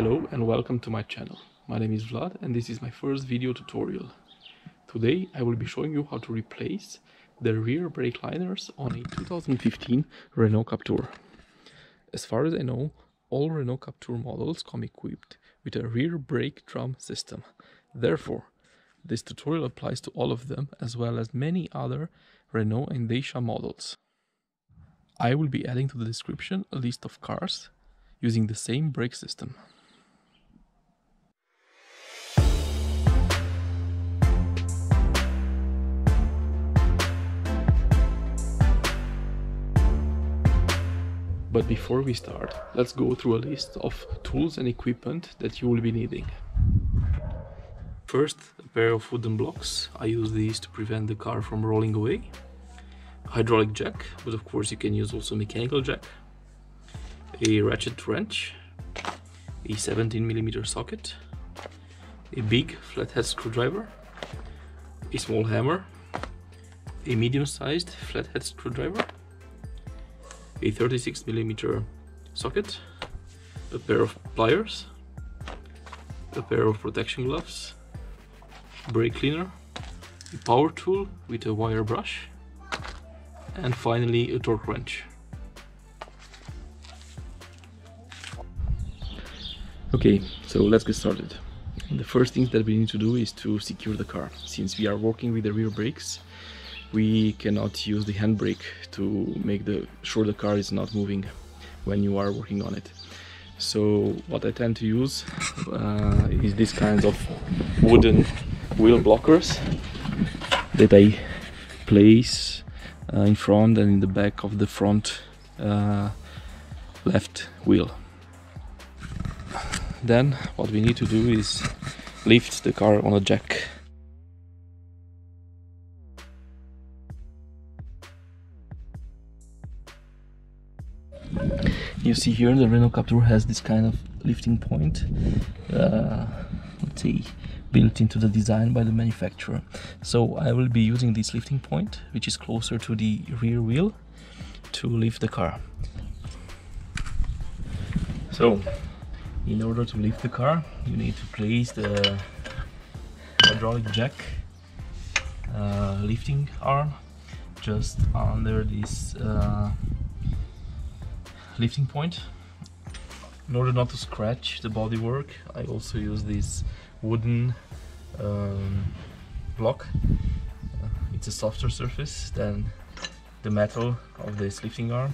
Hello and welcome to my channel. My name is Vlad and this is my first video tutorial. Today I will be showing you how to replace the rear brake liners on a 2015 Renault Captur. As far as I know, all Renault Captur models come equipped with a rear brake drum system. Therefore, this tutorial applies to all of them as well as many other Renault and Dacia models. I will be adding to the description a list of cars using the same brake system. But before we start, let's go through a list of tools and equipment that you will be needing. First, a pair of wooden blocks. I use these to prevent the car from rolling away. A hydraulic jack, but of course you can use also mechanical jack. A ratchet wrench, a 17mm socket, a big flathead screwdriver, a small hammer, a medium-sized flathead screwdriver, a 36mm socket, a pair of pliers, a pair of protection gloves, brake cleaner, a power tool with a wire brush, and finally a torque wrench. Okay, so let's get started. The first thing that we need to do is to secure the car. Since we are working with the rear brakes, we cannot use the handbrake to make sure the car is not moving when you are working on it. So what I tend to use is these kinds of wooden wheel blockers that I place in front and in the back of the front left wheel. Then what we need to do is lift the car on a jack. You see here the Renault Captur has this kind of lifting point, let's say, built into the design by the manufacturer. So I will be using this lifting point, which is closer to the rear wheel, to lift the car. So in order to lift the car, you need to place the hydraulic jack lifting arm just under this lifting point. In order not to scratch the bodywork, I also use this wooden block. It's a softer surface than the metal of this lifting arm,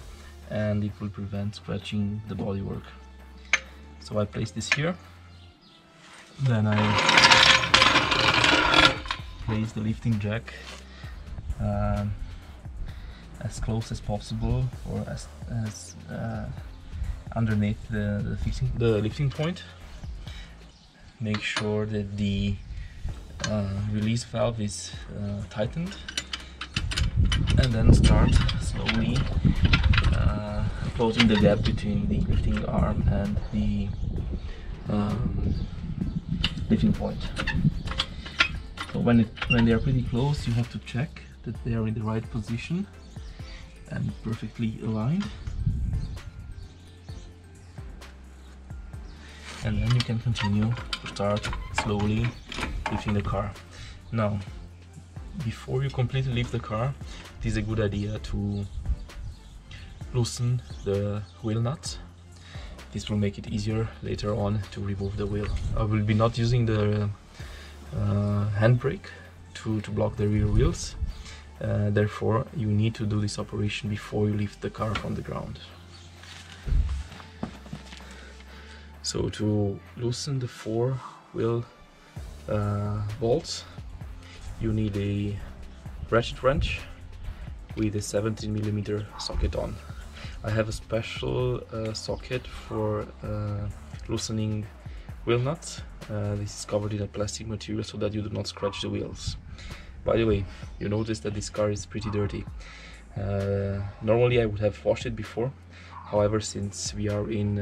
and it will prevent scratching the bodywork. So I place this here, then I place the lifting jack as close as possible, or as underneath the lifting point. Make sure that the release valve is tightened, and then start slowly closing the gap between the lifting arm and the lifting point. So when they are pretty close, you have to check that they are in the right position and perfectly aligned, and then you can continue to start slowly lifting the car. Now, before you completely lift the car, it is a good idea to loosen the wheel nuts. This will make it easier later on to remove the wheel. I will be not using the handbrake to block the rear wheels. Therefore, you need to do this operation before you lift the car from the ground. So to loosen the four wheel bolts, you need a ratchet wrench with a 17mm socket on. I have a special socket for loosening wheel nuts. This is covered in a plastic material so that you do not scratch the wheels. By the way, you notice that this car is pretty dirty. Normally I would have washed it before. However, since we are in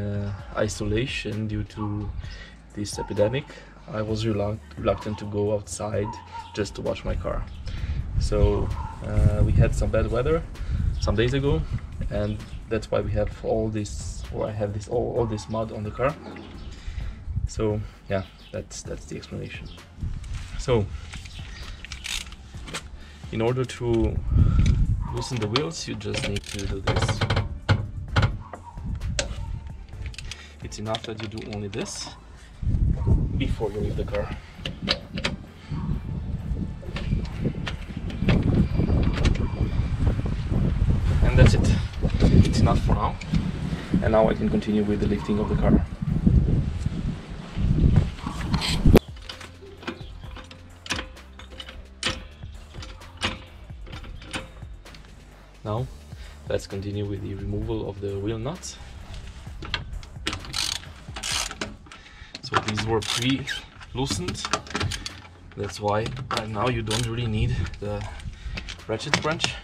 isolation due to this epidemic, I was reluctant to go outside just to wash my car. So we had some bad weather some days ago, and that's why we have all this, or I have this all this mud on the car. So yeah, that's the explanation. So in order to loosen the wheels, you just need to do this. It's enough that you do only this before you leave the car. And that's it. It's enough for now. And now I can continue with the lifting of the car. Now let's continue with the removal of the wheel nuts. So these were pre-loosened. That's why right now you don't really need the ratchet wrench.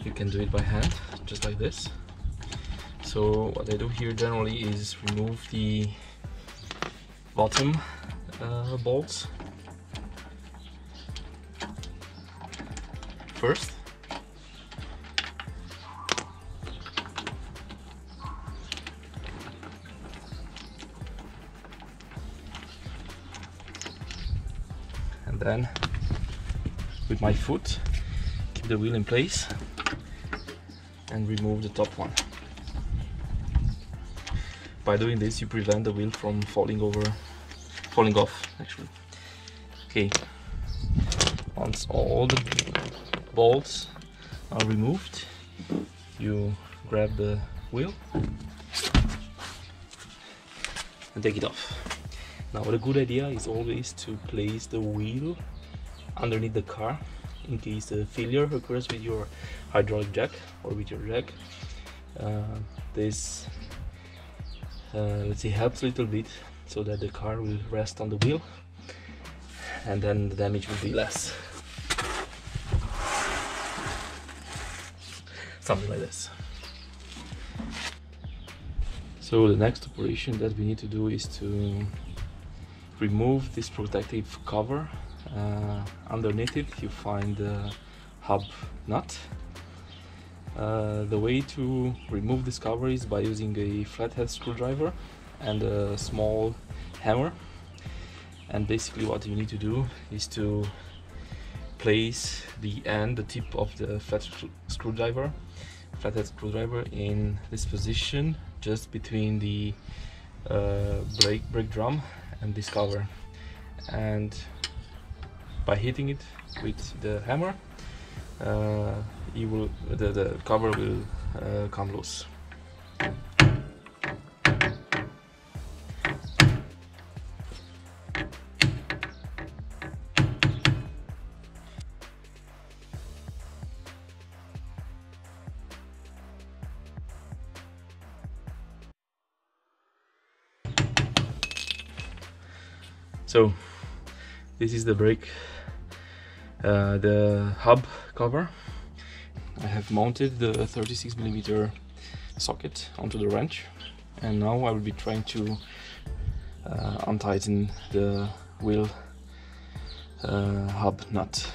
You can do it by hand, just like this. So what I do here generally is remove the bottom bolts first. And then with my foot keep the wheel in place and remove the top one. By doing this you prevent the wheel from falling off actually. Okay, once all the bolts are removed, you grab the wheel and take it off. Now a good idea is always to place the wheel underneath the car in case a failure occurs with your hydraulic jack or with your jack. This let's say helps a little bit so that the car will rest on the wheel and then the damage will be less. Something like this. So the next operation that we need to do is to remove this protective cover. Underneath it you find the hub nut. The way to remove this cover is by using a flathead screwdriver and a small hammer. And basically what you need to do is to place the tip of the flathead screwdriver in this position just between the brake drum and this cover, and by hitting it with the hammer the cover will come loose. So this is the brake, the hub cover. I have mounted the 36mm socket onto the wrench, and now I will be trying to untighten the wheel hub nut.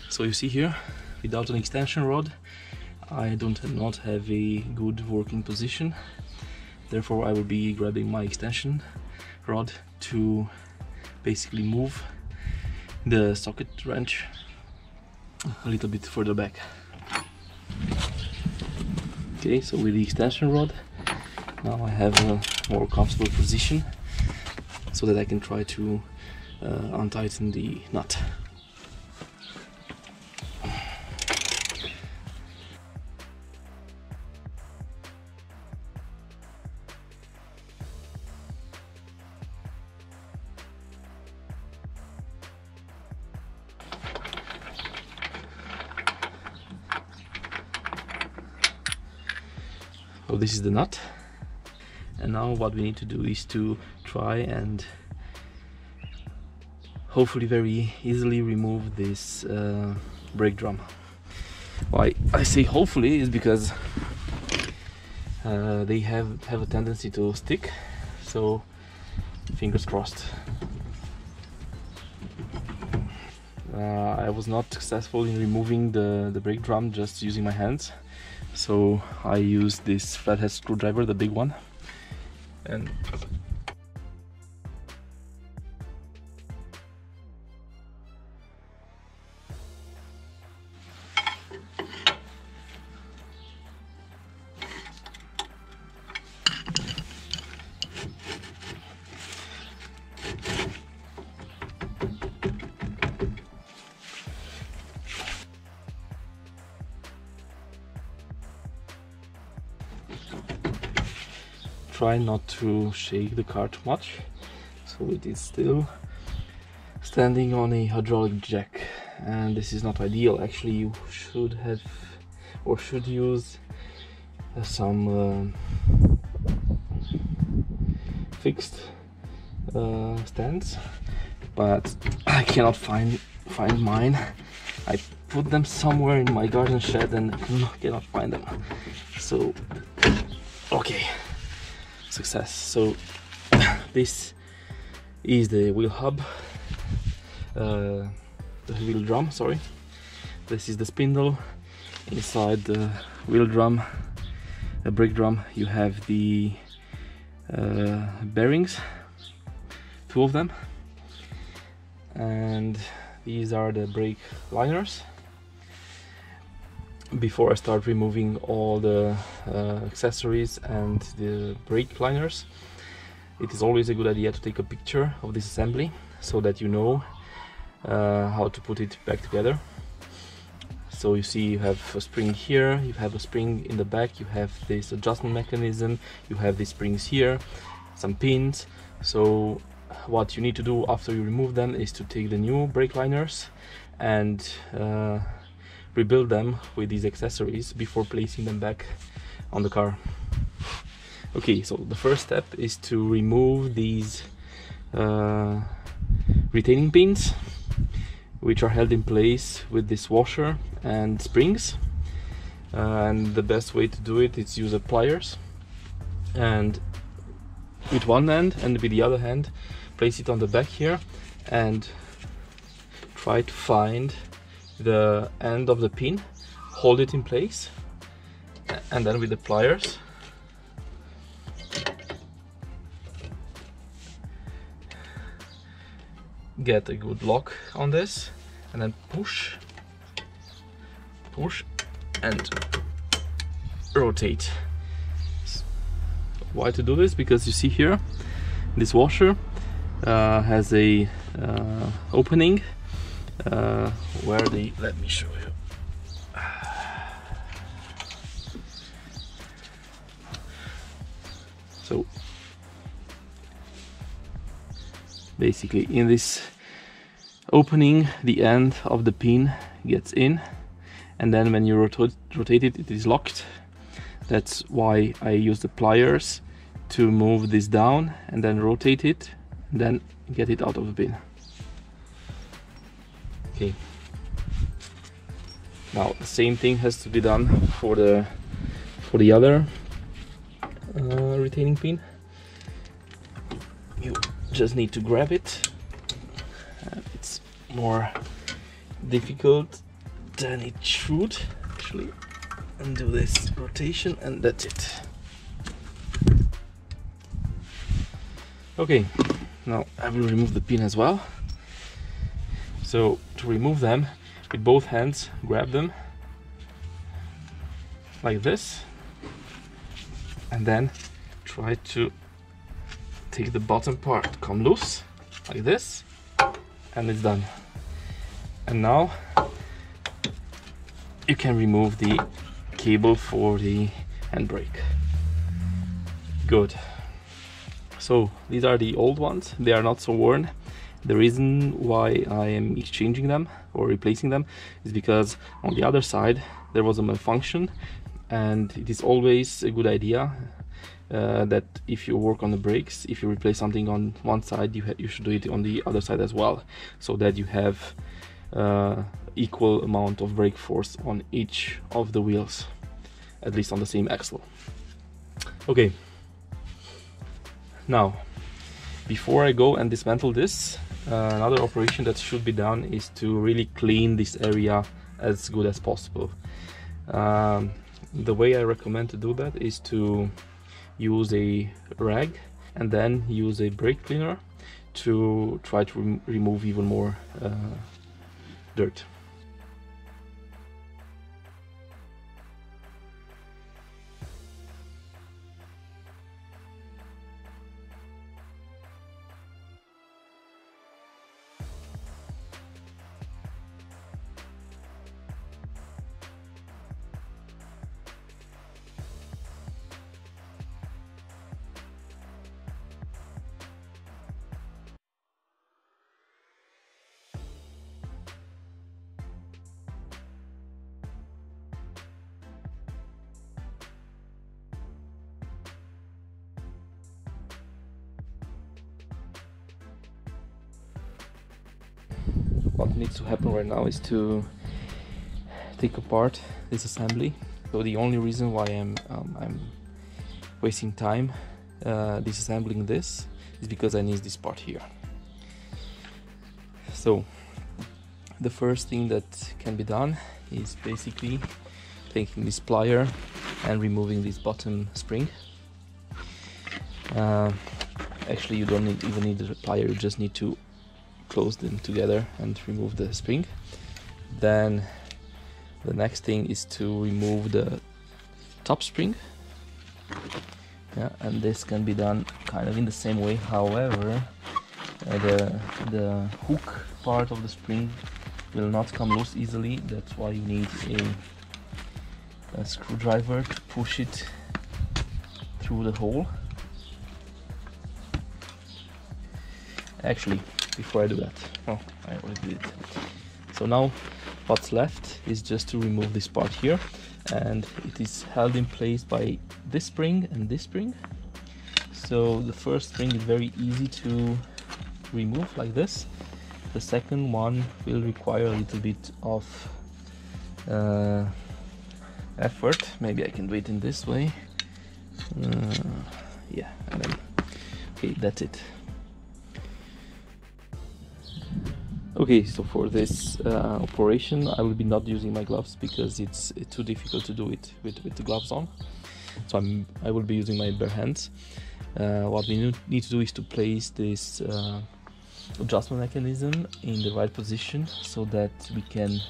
So you see here, without an extension rod I do not have a good working position. Therefore I will be grabbing my extension rod to basically move the socket wrench a little bit further back. Okay, so with the extension rod now I have a more comfortable position so that I can try to untighten the nut. So this is the nut, and now what we need to do is to try and hopefully very easily remove this brake drum. Why I say hopefully is because they have a tendency to stick, so fingers crossed. I was not successful in removing the brake drum just using my hands, so I used this flathead screwdriver, the big one, and try not to shake the car too much, so it is still standing on a hydraulic jack, and this is not ideal. Actually, you should have or should use some fixed stands, but I cannot find mine. I put them somewhere in my garden shed and cannot find them. So okay, success. So this is the wheel hub, the wheel drum, sorry. This is the spindle. Inside the wheel drum, the brake drum, you have the bearings, 2 of them, and these are the brake liners. Before I start removing all the accessories and the brake liners, it is always a good idea to take a picture of this assembly so that you know how to put it back together. So you see, you have a spring here, you have a spring in the back, you have this adjustment mechanism, you have these springs here, some pins. So what you need to do after you remove them is to take the new brake liners and rebuild them with these accessories before placing them back on the car. Okay, so the first step is to remove these retaining pins, which are held in place with this washer and springs, and the best way to do it is use a pliers, and with one hand and with the other hand place it on the back here and try to find the end of the pin, hold it in place, and then with the pliers get a good lock on this, and then push and rotate. Why to do this? Because you see here, this washer has a opening where the, let me show you. So basically in this opening the end of the pin gets in, and then when you rotate it, it is locked. That's why I use the pliers to move this down and then rotate it and then get it out of the pin. Okay, now the same thing has to be done for the other retaining pin. You just need to grab it. It's more difficult than it should actually, and do this rotation, and that's it. Okay, now I will remove the pin as well. So to remove them, with both hands grab them like this, and then try to take the bottom part, come loose like this, and it's done. And now you can remove the cable for the handbrake. Good. So these are the old ones, they are not so worn. The reason why I am exchanging them or replacing them is because on the other side there was a malfunction, and it is always a good idea that if you work on the brakes, if you replace something on one side, you should do it on the other side as well, so that you have equal amount of brake force on each of the wheels, at least on the same axle. Okay, now before I go and dismantle this, Another operation that should be done is to really clean this area as good as possible. The way I recommend to do that is to use a rag and then use a brake cleaner to try to remove even more dirt. What needs to happen right now is to take apart this assembly. So the only reason why I'm wasting time disassembling this is because I need this part here. So the first thing that can be done is basically taking this plier and removing this bottom spring. Actually, you don't even need the plier, you just need to close them together and remove the spring. Then the next thing is to remove the top spring. Yeah, and this can be done kind of in the same way. However, the hook part of the spring will not come loose easily. That's why you need a screwdriver to push it through the hole. Actually, before I do that, oh, I already did it. So now what's left is just to remove this part here, and it is held in place by this spring and this spring. So the first spring is very easy to remove like this. The second one will require a little bit of effort. Maybe I can do it in this way. Yeah, and then, okay, that's it. Okay, so for this operation I will be not using my gloves because it's too difficult to do it with the gloves on. So I will be using my bare hands. What we need to do is to place this adjustment mechanism in the right position so that we can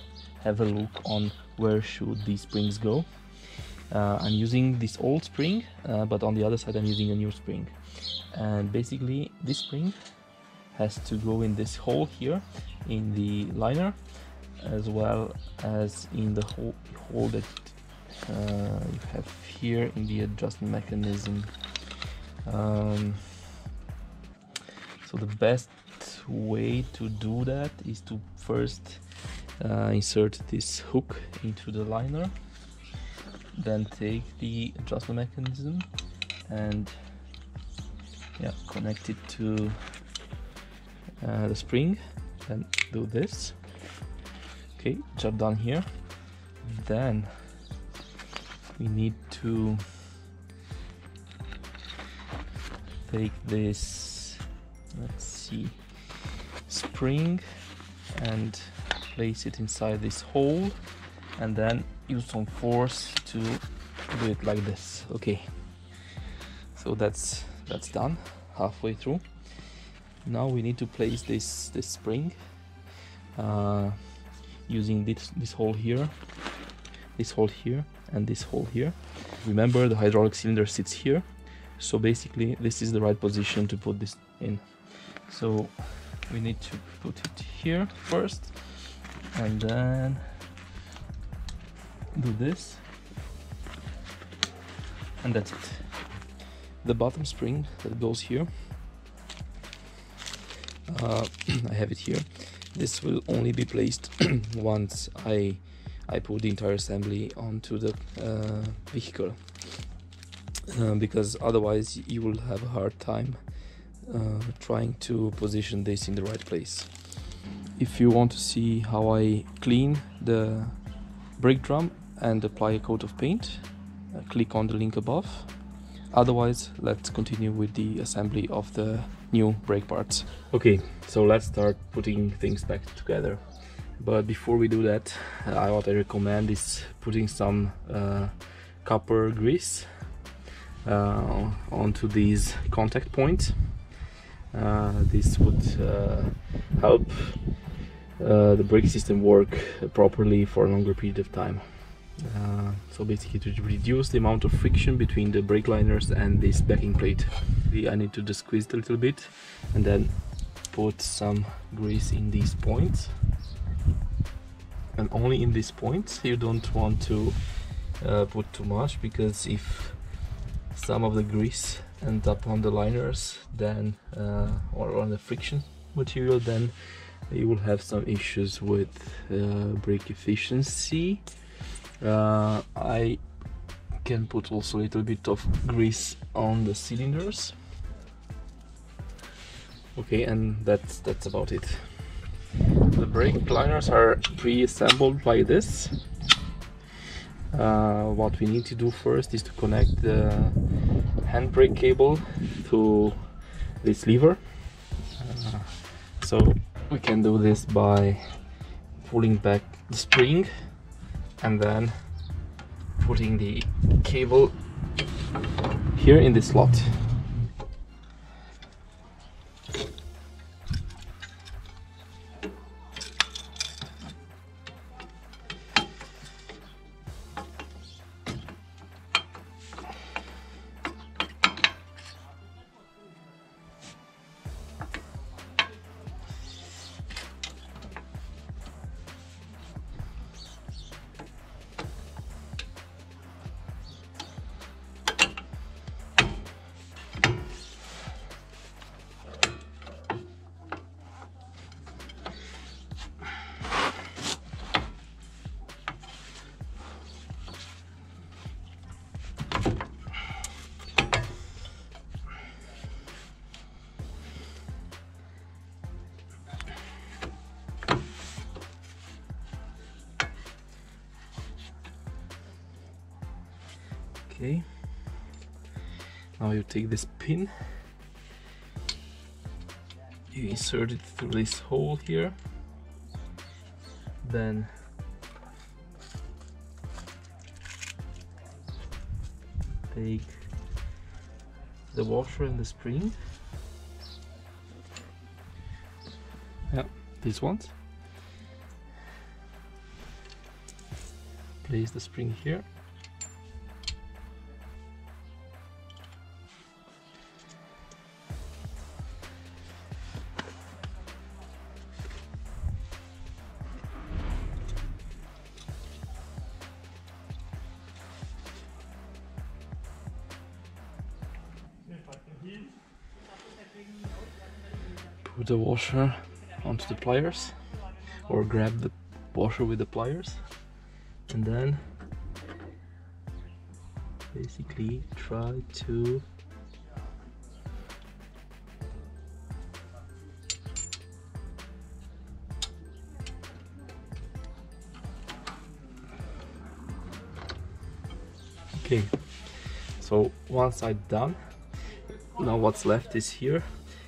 have a look on where should these springs go. I'm using this old spring, but on the other side I'm using a new spring. And basically this spring has to go in this hole here in the liner, as well as in the hole that you have here in the adjustment mechanism. So the best way to do that is to first insert this hook into the liner, then take the adjustment mechanism and connect it to the spring, then do this. Okay, job done here. Then we need to take this, let's see, spring and place it inside this hole, and then use some force to do it like this. Okay, so that's done halfway through. Now we need to place this spring using this hole here, and this hole here. Remember, the hydraulic cylinder sits here, so basically this is the right position to put this in. So we need to put it here first, and then do this, and that's it. The bottom spring that goes here, I have it here. This will only be placed once I put the entire assembly onto the vehicle, because otherwise you will have a hard time trying to position this in the right place. If you want to see how I clean the brake drum and apply a coat of paint, click on the link above. Otherwise, let's continue with the assembly of the new brake parts. Okay, so let's start putting things back together. But before we do that, what I recommend is putting some copper grease onto these contact points. This would help the brake system work properly for a longer period of time. So basically to reduce the amount of friction between the brake liners and this backing plate. I need to just squeeze it a little bit and then put some grease in these points. And only in these points. You don't want to put too much, because if some of the grease ends up on the liners, then or on the friction material, then you will have some issues with brake efficiency. I can put also a little bit of grease on the cylinders. Okay, and that's about it. The brake liners are pre-assembled like this. What we need to do first is to connect the handbrake cable to this lever. So we can do this by pulling back the spring and then putting the cable here in this slot. Okay, now you take this pin, you insert it through this hole here, then take the washer and the spring, these ones, place the spring here, put the washer onto the pliers, or grab the washer with the pliers, and then basically try to okay, so one side done. Now what's left is here.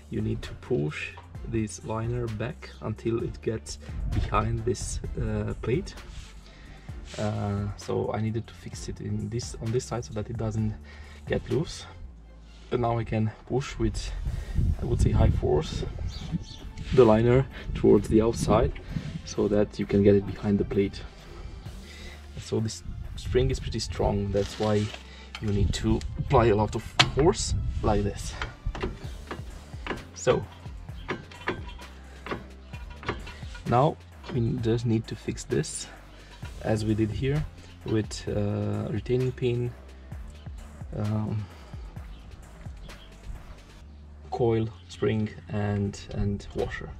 You need to push this liner back until it gets behind this plate. So I needed to fix it on this side so that it doesn't get loose. But now I can push with, I would say, high force the liner towards the outside so that you can get it behind the plate. So this spring is pretty strong, that's why you need to apply a lot of force like this. So now we just need to fix this as we did here with retaining pin, coil, spring and washer.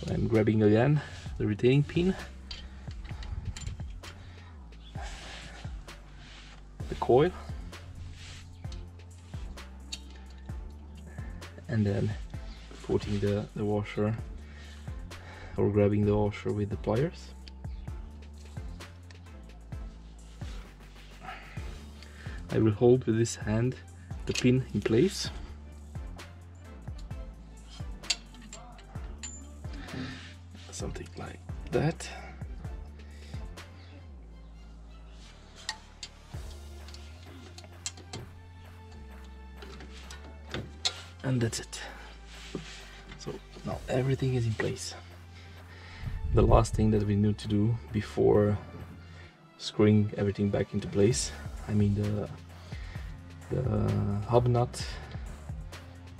So I'm grabbing again the retaining pin, the coil, and then putting the washer, or grabbing the washer with the pliers. I will hold with this hand the pin in place. Something like that. And that's it. So now everything is in place. The last thing that we need to do before screwing everything back into place, I mean the hub nut,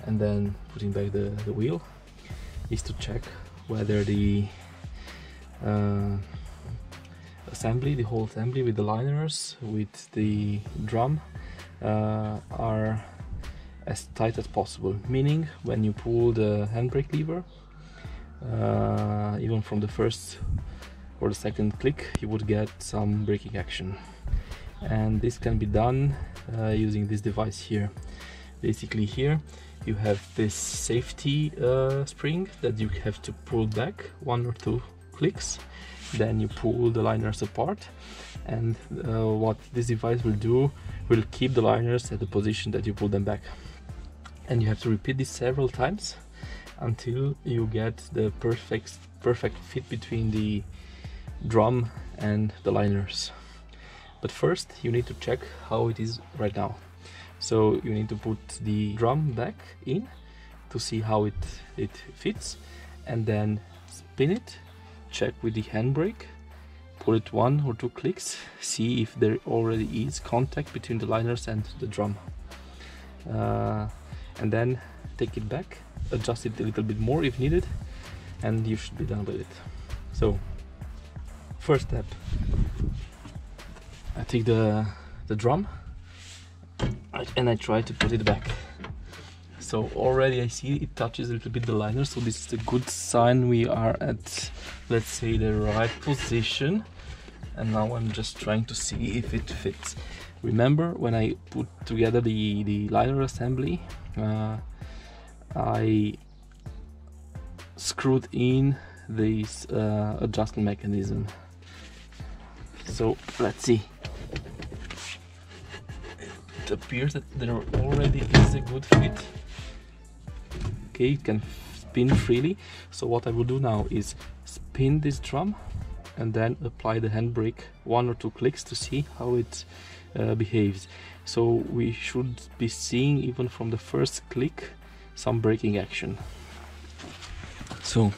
and then putting back the wheel, is to check whether the assembly, the whole assembly with the liners, with the drum, are as tight as possible. Meaning, when you pull the handbrake lever, even from the first or the second click, you would get some braking action. And this can be done using this device here. Basically here you have this safety spring that you have to pull back 1 or 2 clicks, then you pull the liners apart, and what this device will do will keep the liners at the position that you pull them back. And you have to repeat this several times until you get the perfect fit between the drum and the liners. But first you need to check how it is right now. So you need to put the drum back in to see how it fits, and then spin it, check with the handbrake, pull it 1 or 2 clicks, see if there already is contact between the liners and the drum. And then take it back, adjust it a little bit more if needed, and you should be done with it. So first step, I take the drum and I try to put it back. So already I see it touches a little bit the liner, so this is a good sign we are at, let's say, the right position. And now I'm just trying to see if it fits. Remember, when I put together the liner assembly, I screwed in this adjustment mechanism. So let's see. It appears that there already is a good fit. Okay, it can spin freely. So what I will do now is spin this drum and then apply the handbrake 1 or 2 clicks to see how it behaves. So we should be seeing, even from the first click, some braking action. So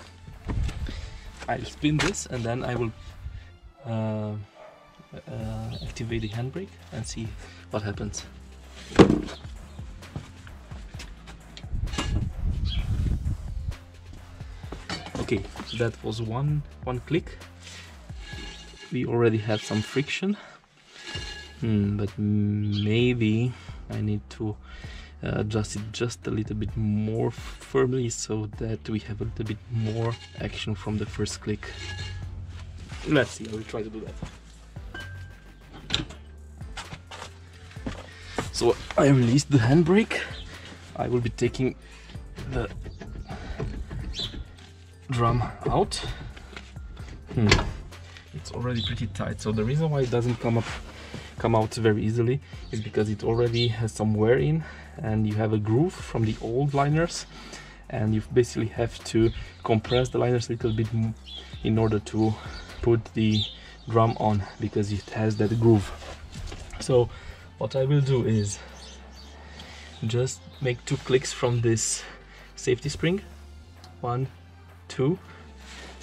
I'll spin this and then I will activate the handbrake and see what happens. Okay, so that was one click. We already have some friction, but maybe I need to adjust it just a little bit more firmly so that we have a little bit more action from the first click. Let's see, I will try to do that. So I released the handbrake. I will be taking the drum out. It's already pretty tight, so the reason why it doesn't come out very easily is because it already has some wear in, and you have a groove from the old liners, and you basically have to compress the liners a little bit in order to put the drum on, because it has that groove. So what I will do is just make 2 clicks from this safety spring, 1, 2,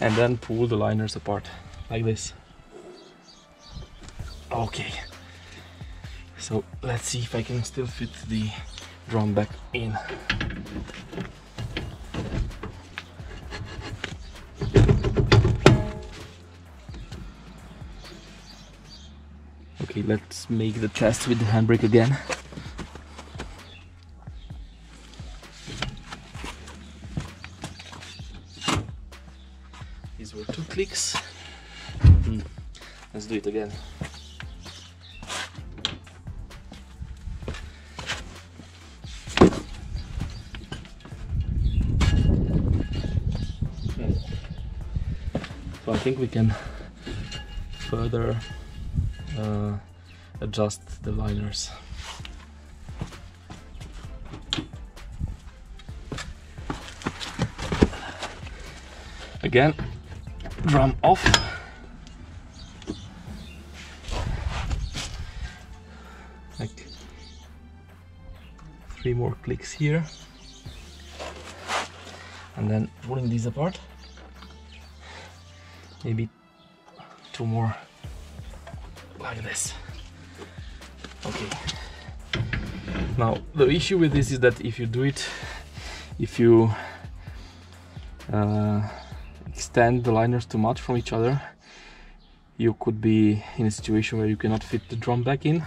and then pull the liners apart like this. Okay, so let's see if I can still fit the drum back in. Okay, let's make the test with the handbrake again. These were 2 clicks. Let's do it again. So I think we can further adjust the liners. Again, drum off. Like 3 more clicks here. And then pulling these apart. Maybe 2 more like this. Okay. Now the issue with this is that if you do it, if you extend the liners too much from each other, you could be in a situation where you cannot fit the drum back in,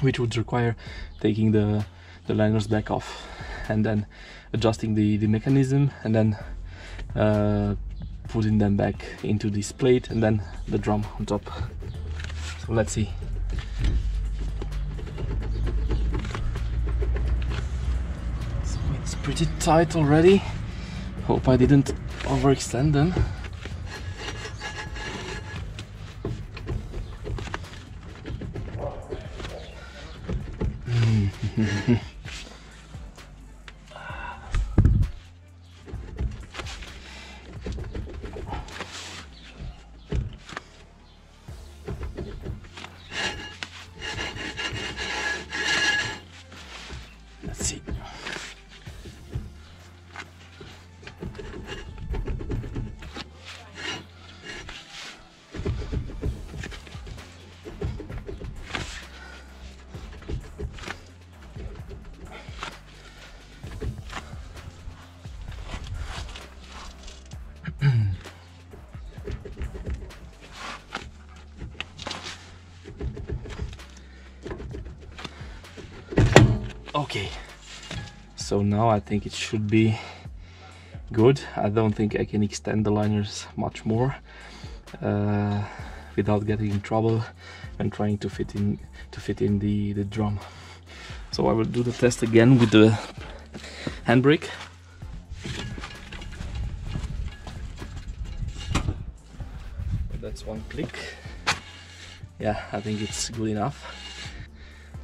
which would require taking the liners back off and then adjusting the mechanism and then putting them back into this plate and then the drum on top. So let's see. So it's pretty tight already. Hope I didn't overextend them. Let's see. Okay, so now I think it should be good. I don't think I can extend the liners much more without getting in trouble and trying to fit in the drum. So I will do the test again with the handbrake. That's 1 click. Yeah, I think it's good enough.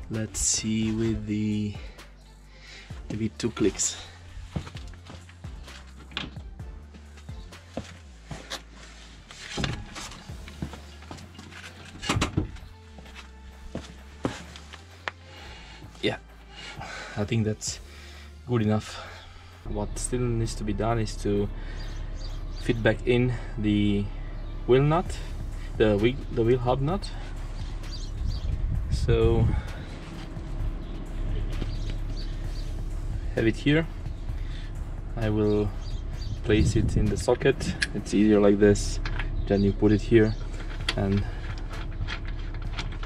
Let's see with the maybe 2 clicks. Yeah, I think that's good enough. What still needs to be done is to fit back in the wheel nut, the wheel hub nut. So have it here. I will place it in the socket. It's easier like this. Then you put it here and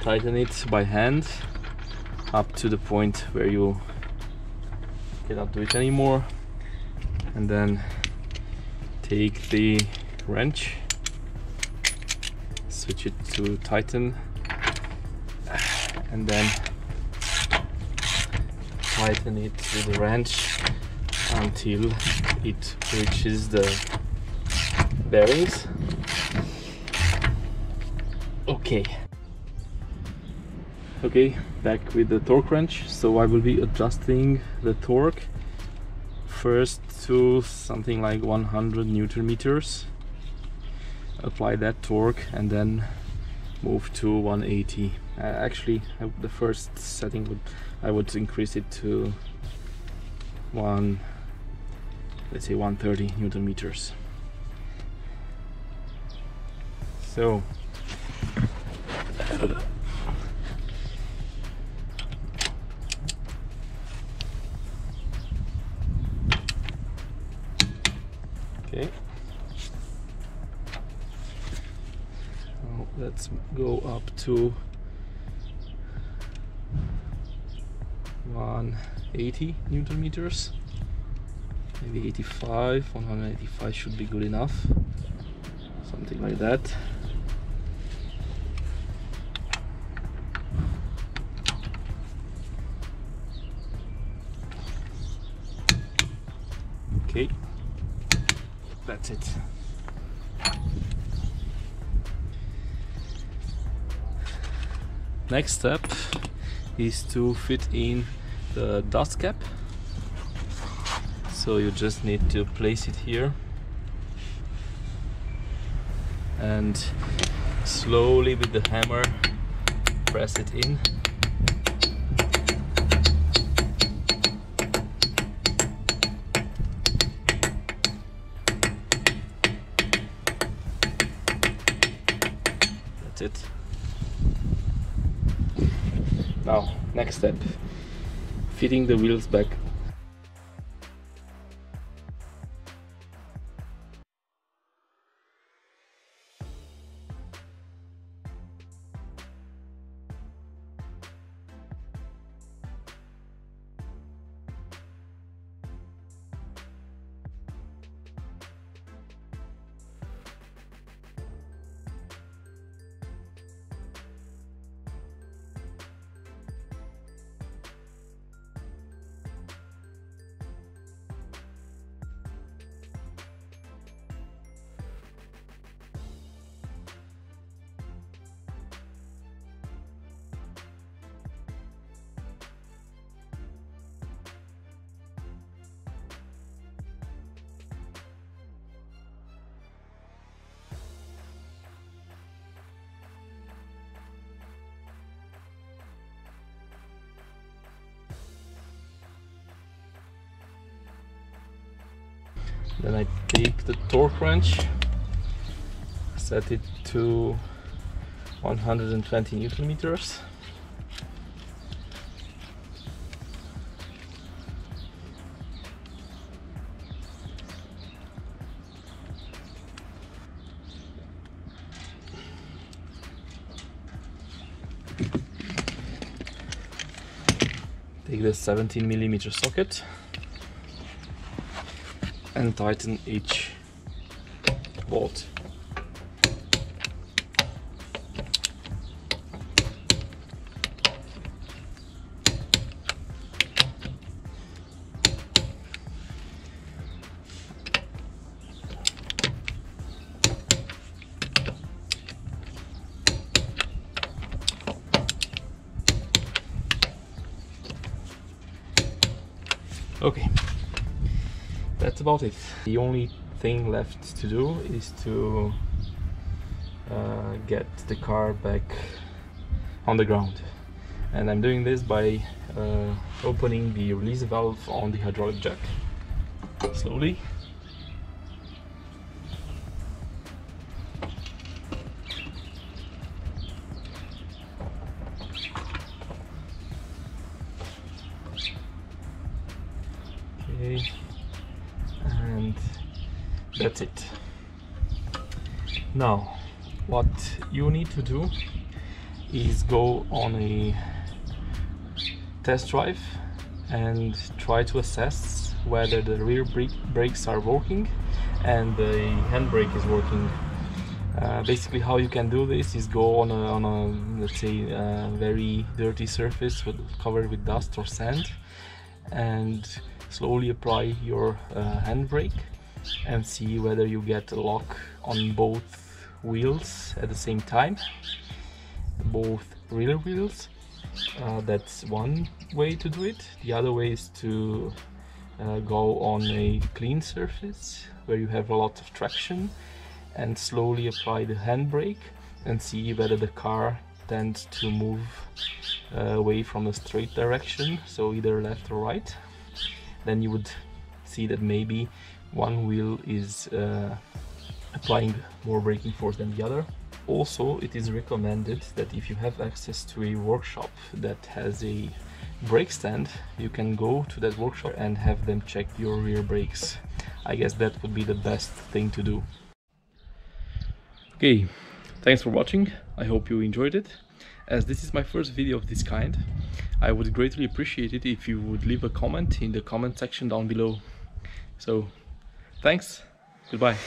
tighten it by hand up to the point where you cannot do it anymore, and then take the wrench, switch it to tighten, and then tighten it with the wrench until it reaches the bearings. Okay, back with the torque wrench. So I will be adjusting the torque first to something like 100 Newton meters. Apply that torque and then move to 180. Actually, the first setting I would increase it to let's say 130 Newton meters. So okay, let's go up to 180 Newton meters, maybe 85. 185 should be good enough, something like that. Okay, that's it. Next step is to fit in the dust cap. So you just need to place it here and slowly with the hammer press it in. That's it. Now, next step, fitting the wheels back. Then I take the torque wrench, set it to 120 Newton meters. Take the 17mm socket and tighten each bolt. Okay. That's about it. The only thing left to do is to get the car back on the ground, and I'm doing this by opening the release valve on the hydraulic jack slowly. Okay. And that's it. Now what you need to do is go on a test drive and try to assess whether the rear brakes are working and the handbrake is working. Basically how you can do this is go on a let's say very dirty surface covered with dust or sand, and slowly apply your handbrake and see whether you get a lock on both wheels at the same time, both rear wheels. That's one way to do it. The other way is to go on a clean surface where you have a lot of traction and slowly apply the handbrake and see whether the car tends to move away from the straight direction, so either left or right. Then you would see that maybe one wheel is applying more braking force than the other. Also, it is recommended that if you have access to a workshop that has a brake stand, you can go to that workshop and have them check your rear brakes. I guess that would be the best thing to do. Okay, thanks for watching. I hope you enjoyed it. As this is my first video of this kind, I would greatly appreciate it if you would leave a comment in the comment section down below. So, thanks, goodbye.